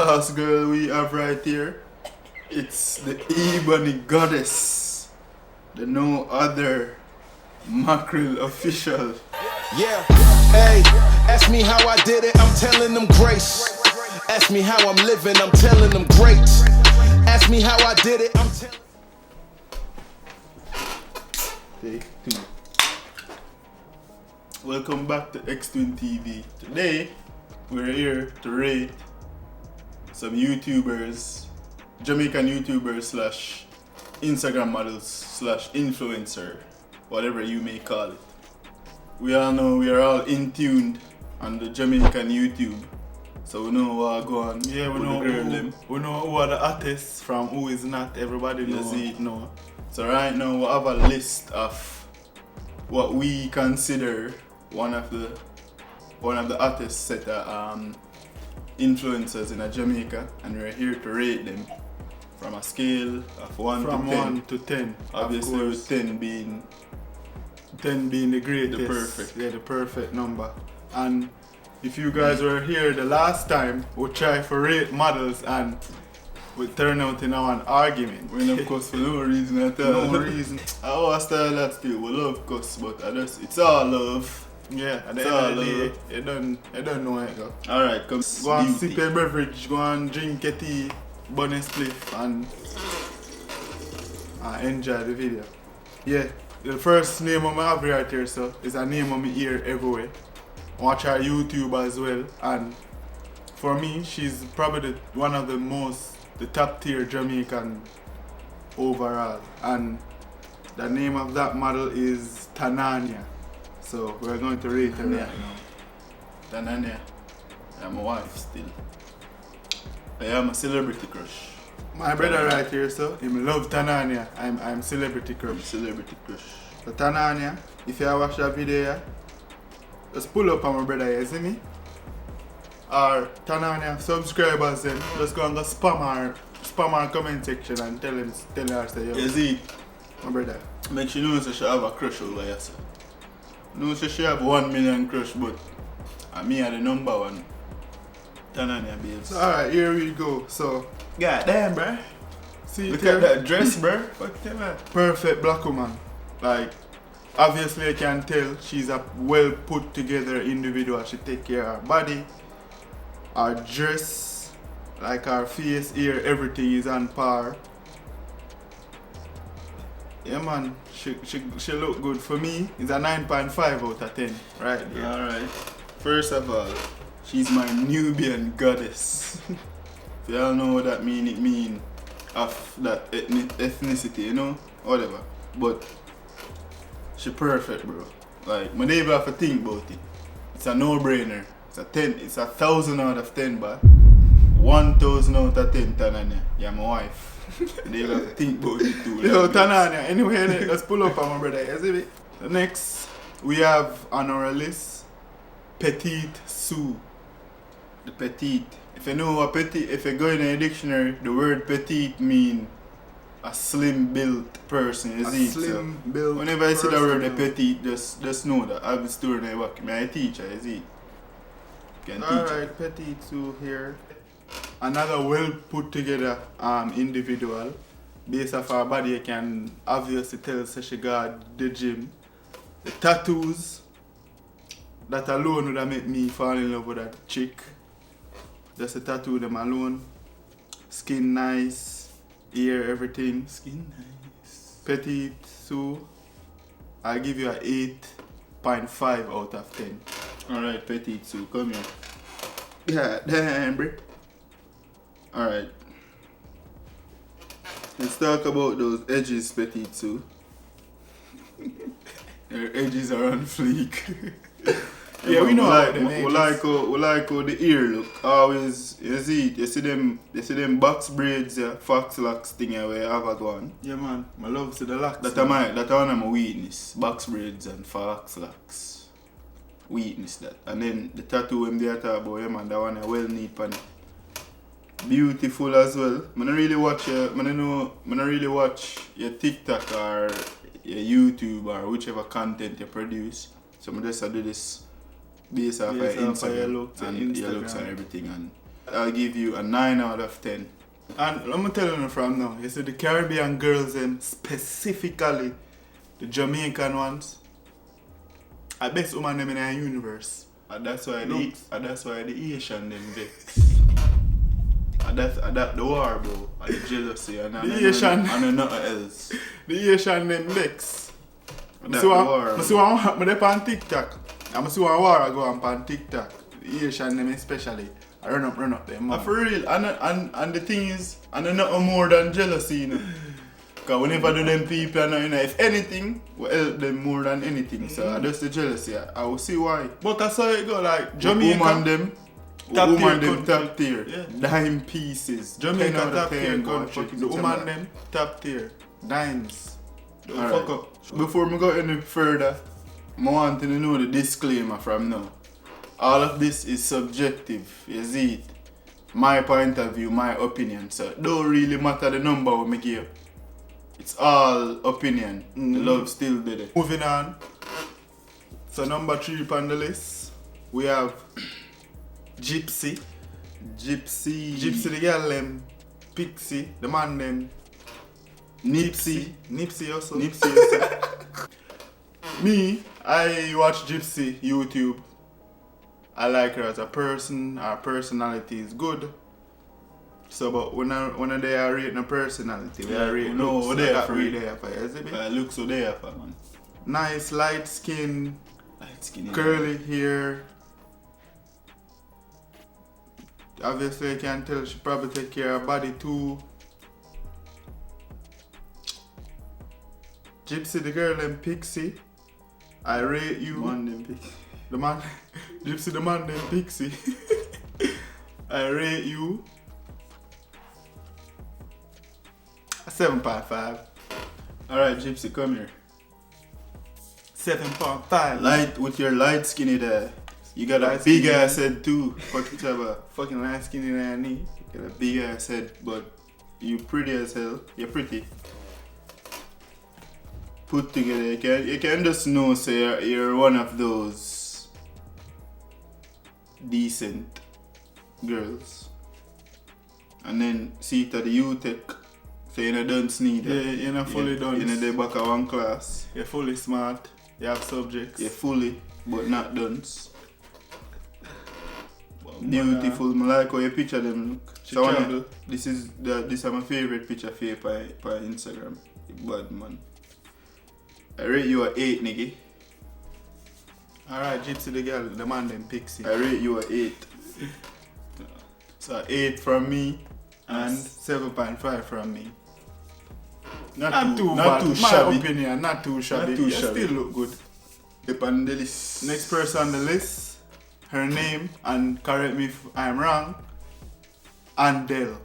last girl we have right here, it's the Ebony Goddess, the no other Mackerel official. Yeah, hey, ask me how I did it, I'm telling them grace. Ask me how I'm living, I'm telling them great. Ask me how I did it, I'm telling. Take two. Welcome back to X-Twin TV. Today, we're here to rate some YouTubers, Jamaican YouTubers slash Instagram models slash influencer, whatever you may call it. We all know we are all in tuned on the Jamaican YouTube, so we know what go on. Yeah, we know who are the artists from who is not. Everybody knows it now. So right now we have a list of what we consider one of the artists set influencers in Jamaica, and we're here to rate them from a scale of 1 from to 10. 1 to 10. Obviously with 10 being the greatest. the perfect. Yeah, the perfect number. And if you guys were here the last time, we try for rate models and we turn out in an argument. When of course for no reason at all. No reason. Our style that still we love cuss, but it's all love. Yeah, at the It's end all of the day, love. you don't know it go. Alright, come Go and sip a beverage, go and drink a tea, burn a spliff and enjoy the video. Yeah, the first name of my have right here so is a name of me hear everywhere. Watch her YouTube as well, and for me she's probably one of the top tier Jamaican overall, and the name of that model is Tanaania. So we're going to rate her right now. Tananya. I'm a wife still. I am a celebrity crush. My brother right here, so him love Tanaania. I'm celebrity crush. Celebrity crush. So Tanaania, if you watch that video, just pull up on my brother, you see me? Or Tanaania subscribers then, just go and go spam our comment section and tell her say yo. You see, My brother. make sure you know she have a crush over yourself. No, she have 1 million crush, but me are the number one. Tananya babes. So alright, here we go. So God damn, bruh. see Look here, at that dress, bruh. Fuck them, man. perfect black woman. Like obviously I can tell she's a well put together individual. She take care of her body, her dress, like her face, hair, everything is on par. Yeah man, she look good. For me, it's a 9.5 out of 10. Right there. Alright. First of all, she's my Nubian goddess. If y'all know what that mean, it mean of that ethnicity, you know? Whatever. But she perfect, bro. Like, I don't even have to think about it. It's a no-brainer. It's a 10. It's a 1,000 out of 10, but 1,000 out of 10, Tananya. You're my wife. They have to think about it too. Yo, Tanaania, anyway, let's pull up on my brother. You see me? The next we have on our list Petite Sue. The petite. If you know what petite, if you go in a dictionary, the word petite mean a slim built person. You see? Slim built. Whenever I see the word person. petite, just know that I have a story in my back. I'm a teacher, you see? Can teach. Alright, Petite Sue here. Another well put together individual. Based off her body, you can obviously tell that she got the gym. The tattoos, that alone would have made me fall in love with that chick. Just the tattoo them alone. Skin nice, ear, everything. Skin nice. Petite Sue, I'll give you an 8.5 out of 10. Alright, Petite Sue, come here. Yeah, damn, bro. Alright. Let's talk about those edges, Petite Sue. Your edges are on fleek. Yeah, we know how them we edges. like how the ear look. Always, you see them box braids, fox locks thing where you have a go on. Yeah, man. My love to the locks. That one of my weakness. Box braids and fox locks. Weakness that. And then the tattoo when they talk about, yeah man, that one I well neat pan. Beautiful as well. I don't really watch your TikTok or your YouTube or whichever content you produce. So I just do this based off your Instagram your looks and your looks and everything. And I'll give you a 9 out of 10. And let me tell you from now, you see the Caribbean girls, specifically the Jamaican ones, are best woman them in our universe. And that's why the Asian them vex. And that's the war, bro. And the jealousy and Asian and nothing else. The Asian them vex. That's the war. I see one dey on TikTok. I see one war I go on TikTok. The Asian them especially. I run up them, man. For real, and the thing is, and they're not more than jealousy, you know. Because whenever do them people, you know, if anything, will help them more than anything. So that's the jealousy. I will see why. But that's how it go, like Jamaica. Woman them top tier. Yeah. Dime pieces. Jamaica top tier 10 country. The woman them top tier. Dimes. Alright. Fuck up. Before we go any further, I want to know the disclaimer from now. All of this is subjective, you see it? My point of view, my opinion. So it don't really matter the number we make here. It's all opinion. The love still there. Moving on. So number 3 on the list, we have Gypsy. Gypsy. Gypsy the girl them, Pixie, the man them, Nipsey. Nipsey also. Nipsey also. Me, I watch Gypsy YouTube. I like her as a person. Her personality is good. So, but when they are rating a personality, we are rating no, looks. they Like are that free. we there for you, is it? Looks so there for man. Nice light skin, Light skin. curly hair. Obviously, you can tell she probably take care of her body too. Gypsy, the girl named Pixie. I rate you. Man, them pick. The man, Gypsy, the man named Pixie. I rate you a 7.5. Alright, Gypsy, come here. 7.5. Light with your light skinny there. You got a Light big skinny. ass head too. Fucking have a fucking light skin in her knee. You got a big ass head, but you pretty as hell. You're pretty. Put together, you can just know, say you're one of those decent girls. And then see it at the UTech. So you don't need Yeah, that. you're not fully done. You're in the back of one class. You're fully smart. You have subjects. You're fully, but not dunce. Beautiful. I like how you picture them look. So this is my favorite picture for you by Instagram. Bad man. I rate you a 8, nigga. Alright, Gypsy the girl, the man named Pixie. I rate you a 8. So 8 from me and 7.5 from me. not too My shabby. opinion, not too shabby. Not too You shabby. still look good. Up on the list. Next person on the list, her name, and correct me if I'm wrong, Andelle.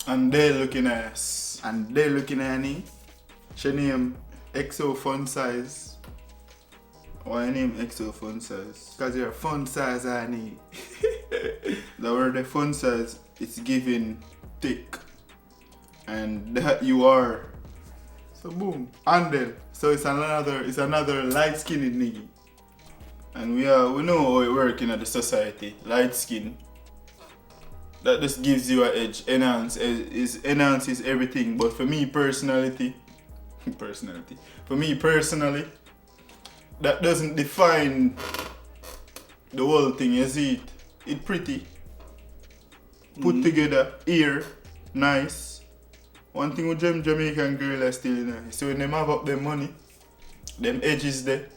And they looking ass. And they looking at me. She name XO Fun Size. Why your name XO Fun Size? Because you're fun size, Annie. The word the fun size, it's giving thick. And that you are. So boom, Andelle. So it's another light skinned nigga. And we know how it works in the society. Light skin. That just gives you an edge. Enhances everything. But for me personally, that doesn't define the whole thing. You see it? It's pretty. Put together, ear, nice. One thing with Jamaican girl are still in there. So when they have up their money, them edges there,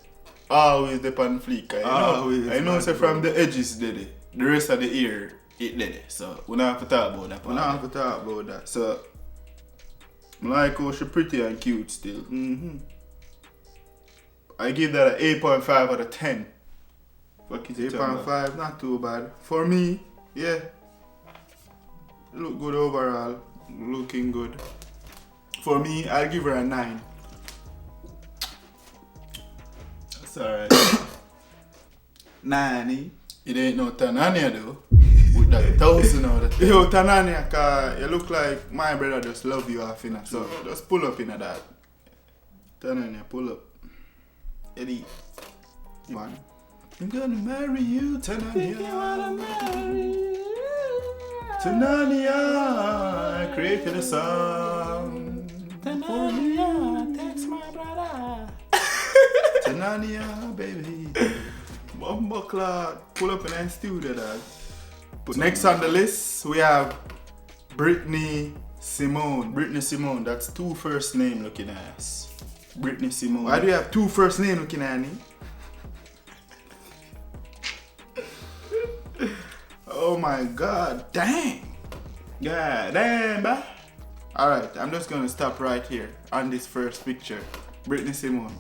always the pan fleek. I know say from the edges there, the rest of the ear, it there. So we don't have to talk about that. We don't have to talk about that. So, I like how she pretty and cute still. I give that an 8.5 out of 10. Fuck it, 8.5, not too bad. For me, yeah. Look good overall. Looking good. For me, I'll give her a 9. That's alright. 9. It ain't no Tananya though. With that 1,000 out of 10. Yo, Tanaania, cause you look like my brother just love you off in so just pull up in that. Tananya, pull up. Eddie. Man. I'm gonna marry you, Tananya. Tanaania, I created a song. Tanaania, thanks my brother. Tanaania, baby. Bumbuckler, pull up in the studio, dog. But next on the list, we have Brittany Simone. Brittany Simone, that's 2 first name looking ass. Brittany Simone. Why do you have 2 first name looking at me? Oh my god, dang. God damn, bah. Alright, I'm just gonna stop right here on this first picture. Brittany Simone.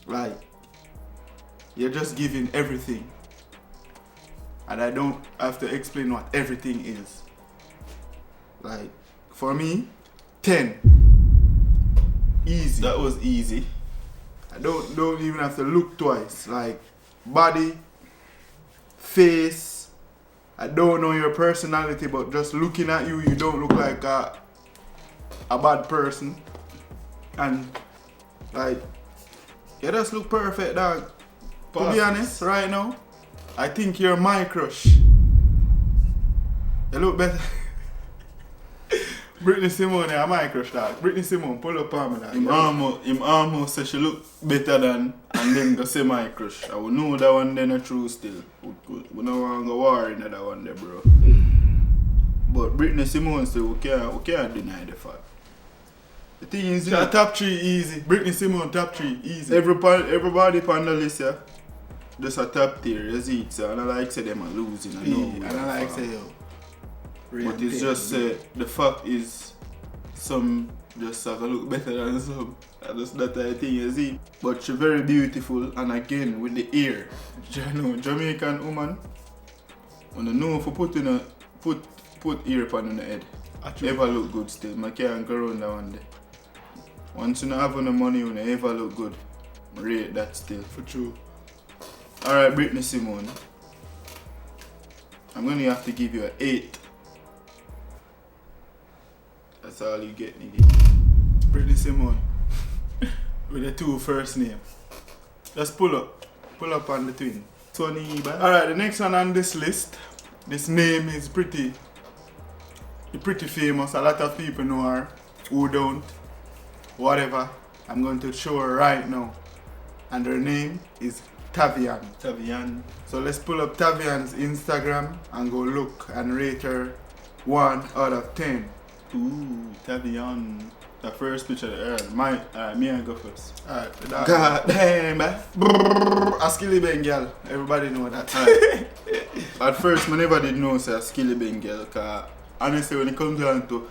Like, you're just giving everything. And I don't have to explain what everything is. Like, for me, 10. Easy. That was easy. I don't even have to look twice. Like, body, face. I don't know your personality, but just looking at you, you don't look like a bad person. And like, you just look perfect, dog. To be honest, right now, I think you're my crush. You look better. Brittany Simone, I'm my crush, dog. Brittany Simone, pull up on me, dog. Him almost say she look better than, and then go say my crush. I will know that one then a true still. We don't want to go war in that one there, bro. But Brittany Simone still, we can't deny the fact. The thing is, She's top 3 easy. Brittany Simone, top 3 easy. everybody on the list, yeah, just a top tier, you see it, so I don't like say them are losing. I know. I don't like say, yo. But it's just the fact is some just have a look better than some. That's that I think you see. But she's very beautiful, and again with the ear. You know, Jamaican woman, when you know for put ear upon the head. Ever look good still. I can't go around that one day. Once you don't have no money, you never look good. I rate that still. For true. Alright, Brittany Simone. I'm gonna have to give you an 8. That's all you get, nigga. Brittany Simone. With the 2 first name. Just pull up on the twin. Tony, man. Alright, the next one on this list. This name is pretty famous. A lot of people know her. Who don't. Whatever. I'm going to show her right now. And her name is Taveionn. Taveionn. So let's pull up Taveion's Instagram and go look and rate her 1 out of 10. Ooh, Taveionn. The first picture of her. Me and go first. Alright, God damn, man. a skilly bang girl. Everybody know that. At first, I never did know say a skilly bang girl, cause honestly, when it comes down to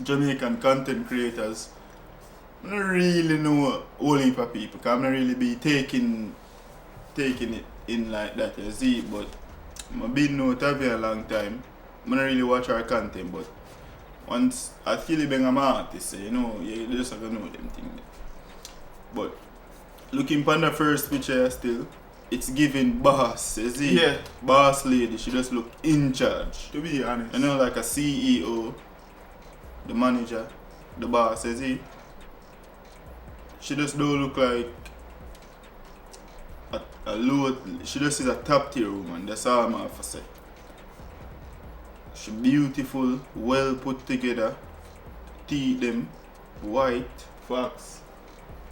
Jamaican content creators, I don't really know a whole heap of people, cause I'm not really be taking it in like that, you see. But I've been know Taveionn a long time. I don't really watch her content, but once I feel it being an artist, so, you know, you just have to know them things. But looking upon the first picture still, it's giving boss, you see? Yeah. Boss lady, she just look in charge. To be honest. You know, like a CEO, the manager, the boss, you see? She just don't look like a low, she just is a top tier woman, that's all I'm have to say. She beautiful, well put together, teeth them, white, fox.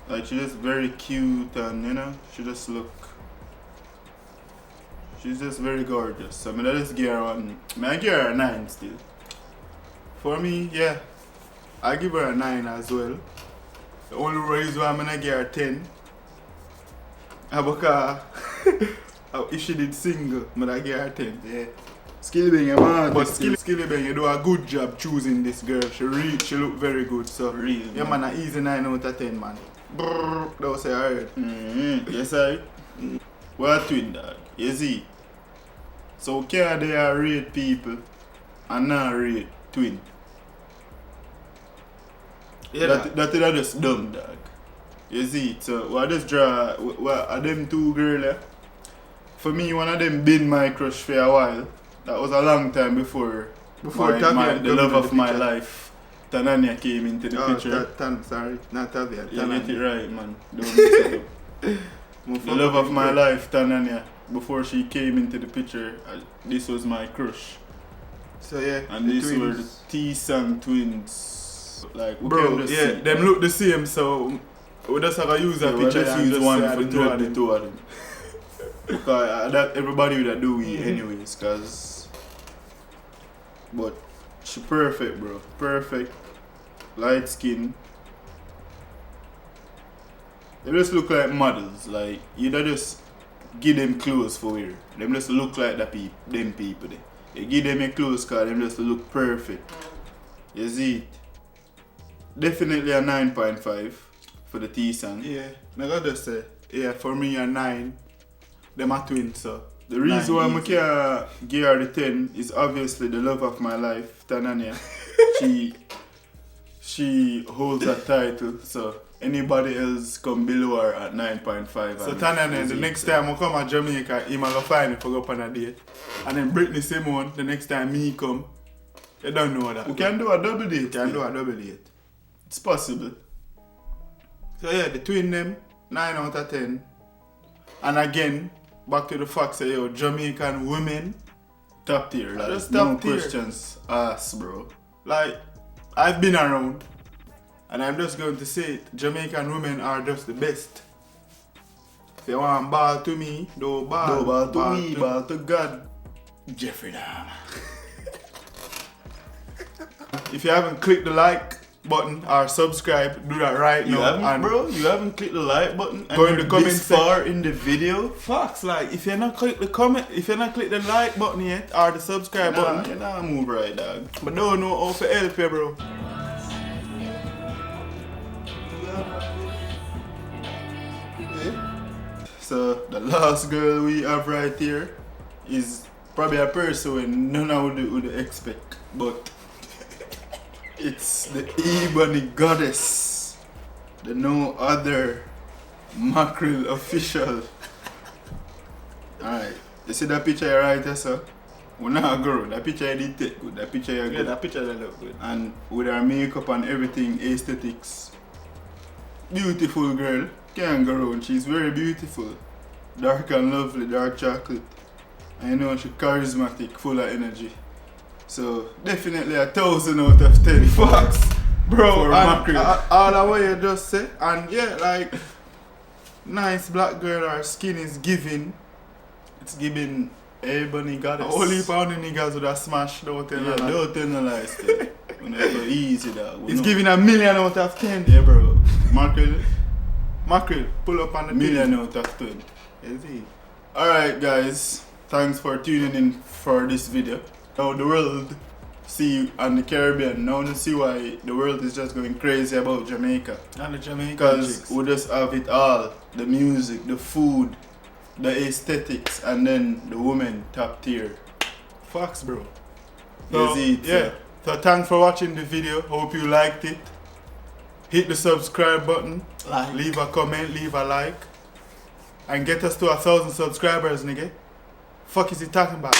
Like she just very cute and you know, she's just very gorgeous. I mean I just give her I give her a 9 still. For me, yeah, I give her a 9 as well. The only reason why I'm gonna give her 10 because if she did single, I'm gonna give her 10. Yeah. Skilly Bang, man. But Skilly Bang, you do a good job choosing this girl. She look very good. So real, yeah, man, an easy 9 out of 10, man. Brrr, that was I heard. Yes, I. Well, twin dog. You see. So can they rate people and not rate twin? Yeah, that is just dumb, dog. You see. So what just draw? What are them 2 girls? For me, one of them been my crush for a while. That was a long time before the love of my life, Tananya came into the picture. Sorry, not Taveionn. You get it right, man. Don't mix it up. The love of my life, Tananya, before she came into the picture, this was my crush. So yeah, And these were the Tsang twins. Like, bro, yeah, them look the same, so we just have to use a picture just and use just one say for the two of the them. two of them. Because that everybody would do it anyways, cause but she perfect, bro. Perfect. Light skin. They just look like models. Like, you don't just give them clothes for wear. Them just look like them people there. You give them a clothes cause them just look perfect. You see it? Definitely a 9.5 for the Tsang. Yeah, I gotta just say, yeah, for me a 9. Them are twins, so. The reason why I easy. can't give her the 10 is obviously the love of my life, Tananya. she holds that title, so anybody else come below her at 9.5. So Tanaania, the next time I come to Jamaica, he might go find me for go on a date. And then Brittany Simone, the next time me come, you don't know that. We can do a double date. We can do a double date. It's possible. So yeah, the twin them, 9 out of 10. And again, back to the fact that yo, Jamaican women, Top tier, like, just no top tier. questions asked, bro. like, I've been around. And I'm just going to say it, Jamaican women are just the best. If you want ball to me, do ball. No ball to me, ball to God. Jeffrey Dahmer. If you haven't clicked the like button or subscribe, do that right You now. haven't, And bro? You haven't clicked the like button? Go in and the you're comment this far in the video? Fox, like, if you're not click the comment, if you're not click the like button yet or the subscribe button, You know, move right, dog. but don't know how to help you, bro. So the last girl we have right here is probably a person none of would expect, but it's the ebony goddess, the no other Mackerel official. Alright, you see that picture right there, sir? We're not girl, that picture I did take good, that picture you good. Yeah, that picture that look good. And with her makeup and everything, aesthetics. Beautiful girl, can't go wrong, she's very beautiful. Dark and lovely, dark chocolate. And you know, she's charismatic, full of energy. So, definitely 1,000 out of 10 Fox, bro, for and Mackerel. all that way you just said, and yeah, like, nice black girl, her skin is giving. It's giving ebony goddess. Only pound niggas with a smash, don't tell Yeah, her. don't tell no lies still. We know it's so easy, dog. We It's know. giving 1,000,000 out of 10. Yeah, bro. Mackerel, Mackerel, pull up on the million out of 10. Is he? Alright guys, thanks for tuning in for this video. Now the world see and the Caribbean, now you see why the world is just going crazy about Jamaica. And the Jamaican Because chicks. we just have it all. The music, the food, the aesthetics, and then the women top tier. Fox, bro. You So, see it, yeah. So thanks for watching the video. Hope you liked it. Hit the subscribe button. Like. Leave a comment, leave a like. And get us to 1,000 subscribers, nigga. Fuck is he talking about?